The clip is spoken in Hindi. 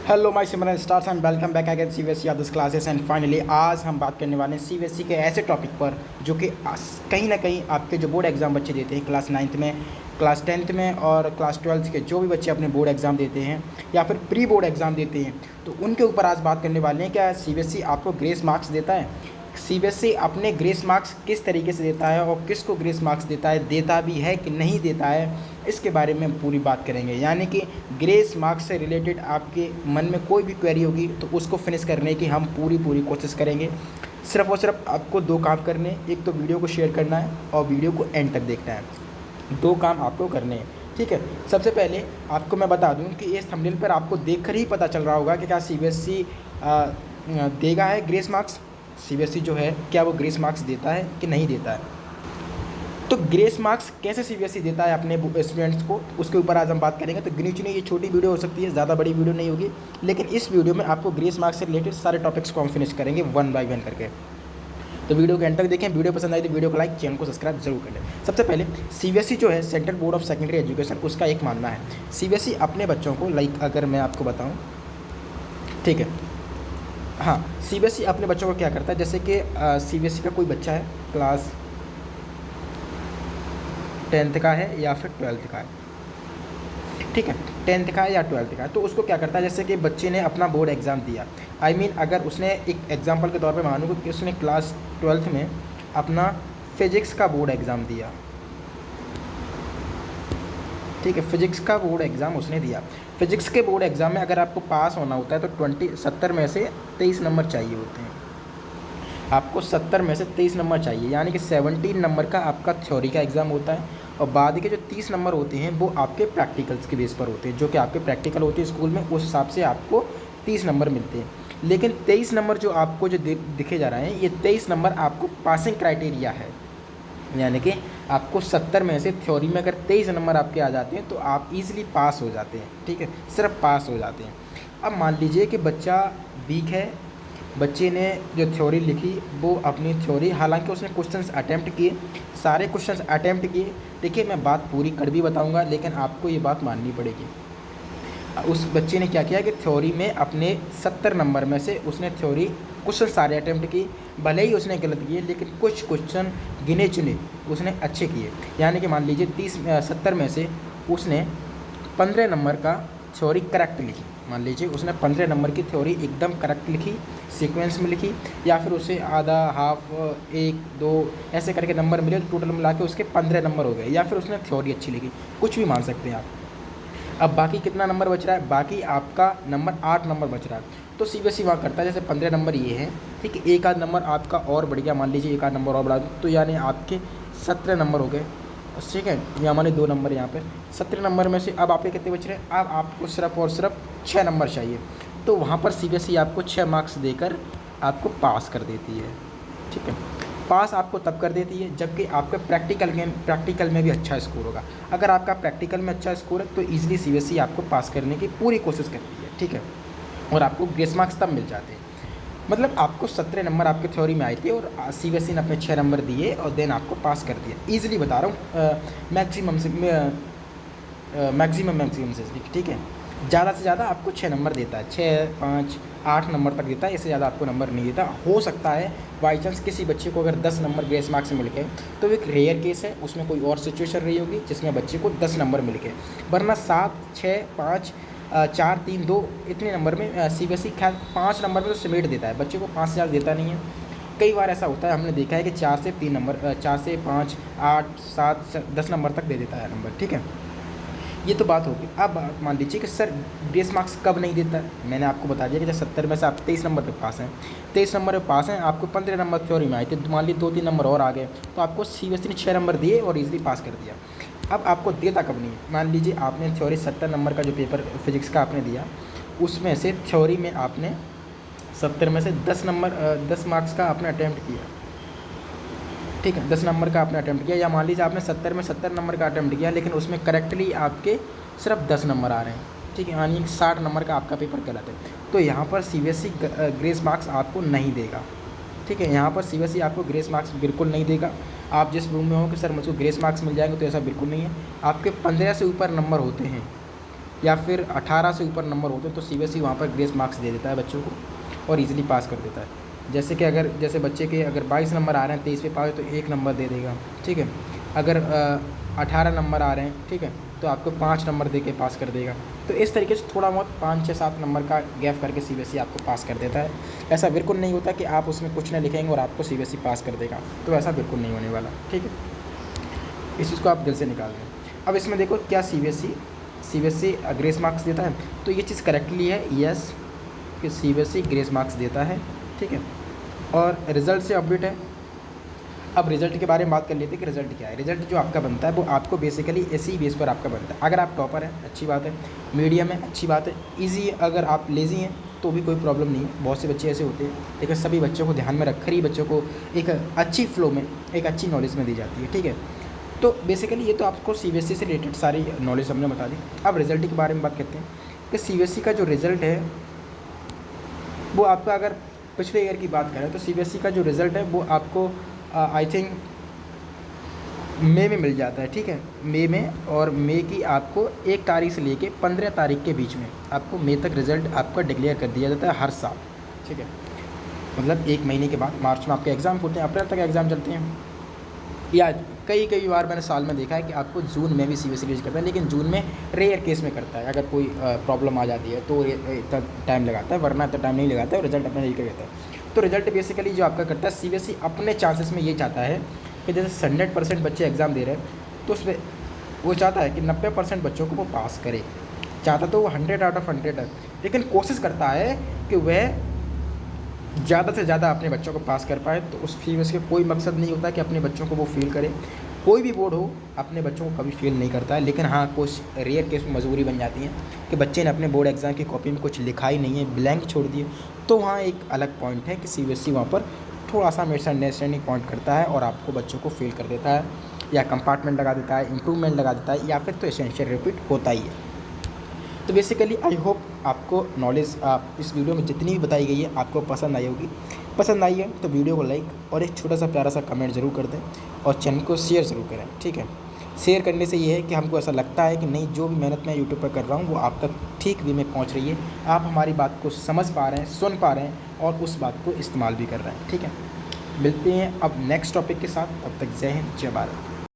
Hello my Simran stars and welcome back again CBSE others classes. And finally आज हम बात करने वाले हैं सीबीएसई के ऐसे टॉपिक पर जो कि कहीं ना कहीं आपके जो बोर्ड एग्ज़ाम बच्चे देते हैं क्लास 9th में, क्लास 10th में और क्लास 12th के जो भी बच्चे अपने बोर्ड एग्ज़ाम देते हैं या फिर प्री बोर्ड एग्ज़ाम देते हैं, तो उनके ऊपर आज बात करने वाले हैं। क्या सीबीएसई आपको ग्रेस मार्क्स देता है? सीबीएसई अपने ग्रेस मार्क्स किस तरीके से देता है और किसको ग्रेस मार्क्स देता है, देता भी है कि नहीं देता है, इसके बारे में हम पूरी बात करेंगे। यानी कि ग्रेस मार्क्स से रिलेटेड आपके मन में कोई भी क्वेरी होगी तो उसको फिनिश करने की हम पूरी कोशिश करेंगे। सिर्फ और सिर्फ आपको दो काम करने हैं, एक तो वीडियो को शेयर करना है और वीडियो को एंड तक देखना है। दो काम आपको करने हैं, ठीक है। सबसे पहले आपको मैं बता दूं कि इस थंबनेल पर आपको देखकर ही पता चल रहा होगा कि क्या सीबीएसई देगा है ग्रेस मार्क्स। सीबीएसई जो है क्या वो ग्रेस मार्क्स देता है कि नहीं देता है। तो ग्रेस मार्क्स कैसे सीबीएसई देता है अपने स्टूडेंट्स को, उसके ऊपर आज हम बात करेंगे। तो गिनी चुनी ये छोटी वीडियो हो सकती है, ज़्यादा बड़ी वीडियो नहीं होगी, लेकिन इस वीडियो में आपको ग्रेस मार्क्स से रिलेटेड सारे टॉपिक्स को हम फिनिश करेंगे वन बाय वन करके। तो वीडियो को एंड तक देखें। वीडियो पसंद आई तो वीडियो को लाइक, चैनल को सब्सक्राइब जरूर कर लें। सबसे पहले सीबीएसई जो है central board of secondary education, उसका एक मानना है सीबीएसई अपने बच्चों को, अगर मैं आपको बताऊँ, ठीक है, हाँ, सीबीएसई अपने बच्चों को क्या करता है, जैसे कि सीबीएसई का कोई बच्चा है क्लास 10th का है या फिर 12th का है, ठीक है, 10th का है या 12th का है, तो उसको क्या करता है, जैसे कि बच्चे ने अपना बोर्ड एग्ज़ाम दिया, अगर उसने एक एग्जांपल के तौर पे मानूँ कि उसने क्लास 12th में अपना फिजिक्स का बोर्ड एग्ज़ाम दिया, ठीक है, फिजिक्स का बोर्ड एग्ज़ाम उसने दिया। फिजिक्स के बोर्ड एग्ज़ाम में अगर आपको पास होना होता है तो 70 में से 23 नंबर चाहिए होते हैं। आपको 70 में से 23 नंबर चाहिए, यानी कि 17 नंबर का आपका थ्योरी का एग्ज़ाम होता है और बाद के जो 30 नंबर होते हैं वो आपके प्रैक्टिकल्स के बेस पर होते हैं। जो कि आपके प्रैक्टिकल होते हैं स्कूल में, उस हिसाब से आपको 30 नंबर मिलते हैं। लेकिन 23 नंबर जो आपको जो दिखे जा रहे हैं, ये 23 नंबर आपको पासिंग क्राइटेरिया है। यानी कि आपको 70 में से थ्योरी में अगर 23 नंबर आपके आ जाते हैं तो आप इजीली पास हो जाते हैं, ठीक है, सिर्फ पास हो जाते हैं। अब मान लीजिए कि बच्चा वीक है, बच्चे ने जो थ्योरी लिखी वो अपनी थ्योरी, हालांकि उसने क्वेश्चंस अटैम्प्ट किए, सारे क्वेश्चंस अटैम्प्ट किए। देखिए मैं बात पूरी कर भी बताऊंगा, लेकिन आपको ये बात माननी पड़ेगी। उस बच्चे ने क्या किया कि थ्योरी में अपने 70 नंबर में से उसने थ्योरी क्वेश्चन सारे अटैम्प्ट किए। भले ही उसने गलत किए, लेकिन कुछ क्वेश्चन गिने चुने उसने अच्छे किए। यानी कि मान लीजिए 70 में से उसने 15 नंबर का थ्योरी करेक्ट लिखी। मान लीजिए उसने 15 नंबर की थ्योरी एकदम करेक्ट लिखी, सीक्वेंस में लिखी, या फिर उसे आधा, हाफ, 1, 2 ऐसे करके नंबर मिले, तो टोटल मिला के उसके 15 नंबर हो गए। या फिर उसने थ्योरी अच्छी लिखी, कुछ भी मान सकते हैं आप। अब बाकी कितना नंबर बच रहा है? बाकी आपका नंबर 8 नंबर बच रहा है। तो सीबीएसई वहाँ करता है, जैसे 15 नंबर ये है, ठीक है, एक आध नंबर आपका और बढ़ गया, मान लीजिए एक आध नंबर और बढ़ा दो, तो यानी आपके 17 नंबर हो गए, ठीक है, या माने 2 नंबर यहाँ पर 17 नंबर में से अब आपके कितने बच रहे हैं? अब आपको सिर्फ और सिर्फ 6 नंबर चाहिए। तो वहाँ पर सीबीएसई आपको 6 मार्क्स देकर आपको पास कर देती है, ठीक है। पास आपको तब कर देती है जबकि आपका प्रैक्टिकल में भी अच्छा स्कोर होगा। अगर आपका प्रैक्टिकल में अच्छा स्कोर है तो ईजिली सीबीएसई आपको पास करने की पूरी कोशिश करती है, ठीक है, और आपको ग्रेस मार्क्स तब मिल जाते हैं। मतलब आपको 17 नंबर आपके थ्योरी में आए थे और सीबीएसई ने अपने 6 नंबर दिए और देन आपको पास कर दिया। ईजिली बता रहा हूँ, मैक्सिमम से, ठीक है। ज़्यादा से ज़्यादा आपको 6 नंबर देता है, 6, 5, 8 नंबर तक देता है, इससे ज़्यादा आपको नंबर नहीं देता। हो सकता है बाई चांस किसी बच्चे को अगर 10 नंबर ग्रेस मार्क्स मिल गए तो एक रेयर केस है, उसमें कोई और सिचुएशन रही होगी जिसमें बच्चे को 10 नंबर मिल गए, वरना 7, 6, 5, 4, 3, 2 इतने नंबर में सीबीएसई खैर 5 नंबर में तो समेट देता है, बच्चे को 5 से ज़्यादा देता नहीं है। कई बार ऐसा होता है, हमने देखा है कि 4 से 3 नंबर, 4 से 5, 8, 7, 10 नंबर तक दे देता है नंबर, ठीक है। ये तो बात होगी। अब मान लीजिए कि सर ग्रेस मार्क्स कब नहीं देता है, मैंने आपको बता दिया कि जब 70 में से आप 23 नंबर पे पास हैं, 23 नंबर पे पास हैं, आपको 15 नंबर थ्योरी में आए थे, मान लीजिए 2-3 नंबर और आ गए, तो आपको सीबीएसई ने 6 नंबर दिए और ईजिली पास कर दिया। अब आपको देता कब नहीं है? मान लीजिए आपने थ्योरी 70 नंबर का जो पेपर फिजिक्स का आपने दिया, उसमें से थ्योरी में आपने 70 में से 10 मार्क्स का आपने अटैम्प्ट किया, ठीक है, 10 नंबर का आपने अटैम्प्ट किया, या मान लीजिए आपने 70 में 70 नंबर का अटैम्प्ट किया, लेकिन उसमें करेक्टली आपके सिर्फ 10 नंबर आ रहे हैं, ठीक है, यानी 60 नंबर का आपका पेपर गलत है, तो यहाँ पर सीबीएसई ग्रेस मार्क्स आपको नहीं देगा, ठीक है। यहाँ पर सीबीएसई आपको ग्रेस मार्क्स बिल्कुल नहीं देगा। आप जिस रूम में हो कि सर मुझको ग्रेस मार्क्स मिल जाएंगे, तो ऐसा बिल्कुल नहीं है। आपके 15 से ऊपर नंबर होते हैं या फिर 18 से ऊपर नंबर होते हैं तो सीबीएसई वहाँ पर ग्रेस मार्क्स दे देता है बच्चों को और ईज़िली पास कर देता है। जैसे कि जैसे बच्चे के अगर 22 नंबर आ रहे हैं 23 पे पास तो 1 नंबर दे देगा, ठीक है। अगर 18 नंबर आ रहे हैं, ठीक है, तो आपको 5 नंबर दे के पास कर देगा। तो इस तरीके से थोड़ा बहुत 5, 6, 7 नंबर का गैप करके सीबीएसई आपको पास कर देता है। ऐसा बिल्कुल नहीं होता कि आप उसमें कुछ नहीं लिखेंगे और आपको सीबीएसई पास कर देगा, तो ऐसा बिल्कुल नहीं होने वाला, ठीक है। इस चीज़ को आप दिल से निकाल दें। अब इसमें देखो क्या सीबीएसई ग्रेस मार्क्स देता है, तो ये चीज़ करेक्टली है, यस, कि सीबीएसई ग्रेस मार्क्स देता है, ठीक है। और रिज़ल्ट से अपडेट है। अब रिज़ल्ट के बारे में बात कर लेते हैं कि रिज़ल्ट क्या है। रिज़ल्ट जो आपका बनता है वो आपको बेसिकली इसी बेस पर आपका बनता है। अगर आप टॉपर हैं अच्छी बात है, मीडियम है अच्छी बात है, ईजी है, अगर आप लेज़ी हैं तो भी कोई प्रॉब्लम नहीं है। बहुत से बच्चे ऐसे होते हैं, लेकिन सभी बच्चों को ध्यान में रखकर ही बच्चों को एक अच्छी फ्लो में, एक अच्छी नॉलेज में दी जाती है, ठीक है। तो बेसिकली ये तो आपको सीबीएसई से रिलेटेड सारी नॉलेज हमने बता दी। अब रिज़ल्ट के बारे में बात करते हैं कि सीबीएसई का जो रिज़ल्ट है वो आपका, अगर पिछले ईयर की बात करें तो सीबीएसई का जो रिज़ल्ट है वो आपको आई थिंक मई में मिल जाता है, ठीक है, मई में। और मई की आपको 1 तारीख से लेके 15 तारीख के बीच में आपको मई तक रिज़ल्ट आपका डिक्लेयर कर दिया जाता है हर साल, ठीक है। मतलब 1 महीने के बाद मार्च में आपके एग्ज़ाम होते हैं, अप्रैल तक एग्ज़ाम चलते हैं। या कई बार मैंने साल में देखा है कि आपको जून में भी सीबीएसई रिलीज करता है, लेकिन जून में रेयर केस में करता है। अगर कोई प्रॉब्लम आ जाती है तो इतना टाइम लगाता है, वरना इतना टाइम नहीं लगाता है और रिजल्ट अपना लेकर देता है। तो रिजल्ट बेसिकली जो आपका करता है सीबीएसई अपने चांसेस में ये चाहता है कि जैसे 100% बच्चे एग्ज़ाम दे रहे हैं तो उसमें वो चाहता है कि 90% बच्चों को वो पास करे। चाहता तो वो 100 आउट ऑफ 100 है, लेकिन कोशिश करता है कि वह ज़्यादा से ज़्यादा अपने बच्चों को पास कर पाए। तो उस फीस के कोई मकसद नहीं होता कि अपने बच्चों को वो फेल करे। कोई भी बोर्ड हो अपने बच्चों को कभी फेल नहीं करता है, लेकिन हाँ कुछ रेयर केस में मजबूरी बन जाती है कि बच्चे ने अपने बोर्ड एग्ज़ाम की कॉपी में कुछ लिखा ही नहीं है, ब्लैंक छोड़ दिए, तो वहाँ एक अलग पॉइंट है कि सीबीएसई वहाँ पर थोड़ा सा मिसअंडरस्टैंडिंग पॉइंट करता है और आपको बच्चों को फेल कर देता है, या कंपार्टमेंट लगा देता है, इम्प्रूवमेंट लगा देता है, या फिर तो एसेंशियल रिपीट होता ही है। तो बेसिकली आई होप आपको नॉलेज इस वीडियो में जितनी भी बताई गई है आपको पसंद आई होगी। पसंद आई है तो वीडियो को लाइक और एक छोटा सा प्यारा सा कमेंट ज़रूर कर दें और चैनल को शेयर ज़रूर करें, ठीक है। शेयर करने से ये है कि हमको ऐसा लगता है कि नहीं, जो भी मेहनत मैं यूट्यूब पर कर रहा हूँ वो आप तक ठीक वे में पहुँच रही है, आप हमारी बात को समझ पा रहे हैं, सुन पा रहे हैं और उस बात को इस्तेमाल भी कर रहे हैं, ठीक है। मिलते हैं अब नेक्स्ट टॉपिक के साथ, तब तक जय हिंद, जय भारत।